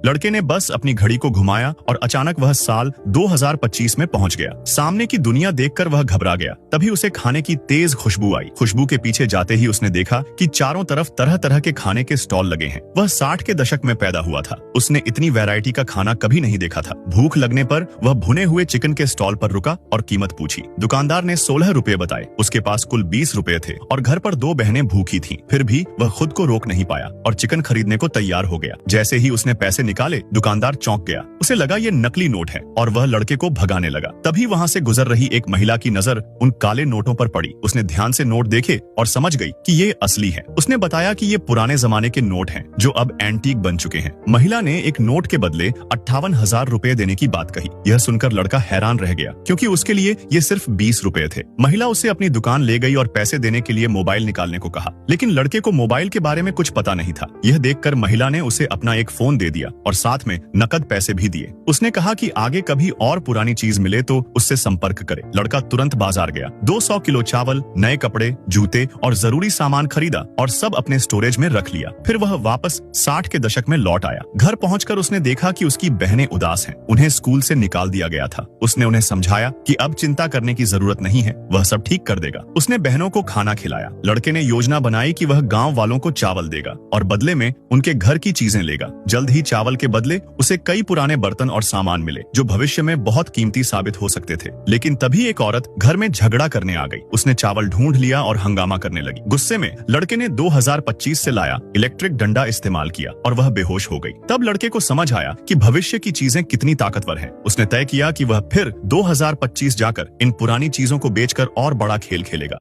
लड़के ने बस अपनी घड़ी को घुमाया और अचानक वह साल 2025 में पहुंच गया। सामने की दुनिया देखकर वह घबरा गया। तभी उसे खाने की तेज खुशबू आई। खुशबू के पीछे जाते ही उसने देखा कि चारों तरफ तरह तरह के खाने के स्टॉल लगे हैं। वह 60 के दशक में पैदा हुआ था। उसने इतनी वैरायटी का खाना कभी नहीं देखा था। भूख लगने पर वह भुने हुए चिकन के स्टॉल पर रुका और कीमत पूछी। दुकानदार ने 16 रुपए बताए। उसके पास कुल 20 रुपए थे और घर पर 2 बहनें भूखी थीं। फिर भी वह खुद को रोक नहीं पाया और चिकन खरीदने को तैयार हो गया। जैसे ही उसने पैसे निकाले, दुकानदार चौंक गया। उसे लगा ये नकली नोट है और वह लड़के को भगाने लगा। तभी वहां से गुजर रही एक महिला की नजर उन काले नोटों पर पड़ी। उसने ध्यान से नोट देखे और समझ गई कि ये असली है। उसने बताया कि ये पुराने जमाने के नोट हैं जो अब एंटीक बन चुके हैं। महिला ने एक नोट के बदले 58,000 रुपए देने की बात कही। यह सुनकर लड़का हैरान रह गया क्योंकि उसके लिए ये सिर्फ 20 रुपए थे। महिला उसे अपनी दुकान ले गई और पैसे देने के लिए मोबाइल निकालने को कहा, लेकिन लड़के को मोबाइल के बारे में कुछ पता नहीं था। यह देखकर महिला ने उसे अपना एक फोन दे दिया और साथ में नकद पैसे भी दिए। उसने कहा कि आगे कभी और पुरानी चीज मिले तो उससे संपर्क करे। लड़का तुरंत बाजार गया। 200 किलो चावल, नए कपड़े, जूते और जरूरी सामान खरीदा और सब अपने स्टोरेज में रख लिया। फिर वह वापस 60 के दशक में लौट आया। घर पहुंचकर उसने देखा कि उसकी बहनें उदास हैं। उन्हें स्कूल से निकाल दिया गया था। उसने उन्हें समझाया कि अब चिंता करने की जरूरत नहीं है, वह सब ठीक कर देगा। उसने बहनों को खाना खिलाया। लड़के ने योजना बनाई कि वह गांव वालों को चावल देगा और बदले में उनके घर की चीजें लेगा। जल्द ही चावल के बदले उसे कई पुराने बर्तन और सामान मिले जो भविष्य में बहुत कीमती साबित हो सकते थे। लेकिन तभी एक औरत घर में झगड़ा करने आ गई। उसने चावल ढूंढ लिया और हंगामा करने लगी। गुस्से में लड़के ने 2025 से लाया इलेक्ट्रिक डंडा इस्तेमाल किया और वह बेहोश हो गई। तब लड़के को समझ आया कि भविष्य की चीजें कितनी ताकतवर हैं। उसने तय किया कि वह फिर 2025 जाकर इन पुरानी चीजों को बेचकर और बड़ा खेल खेलेगा।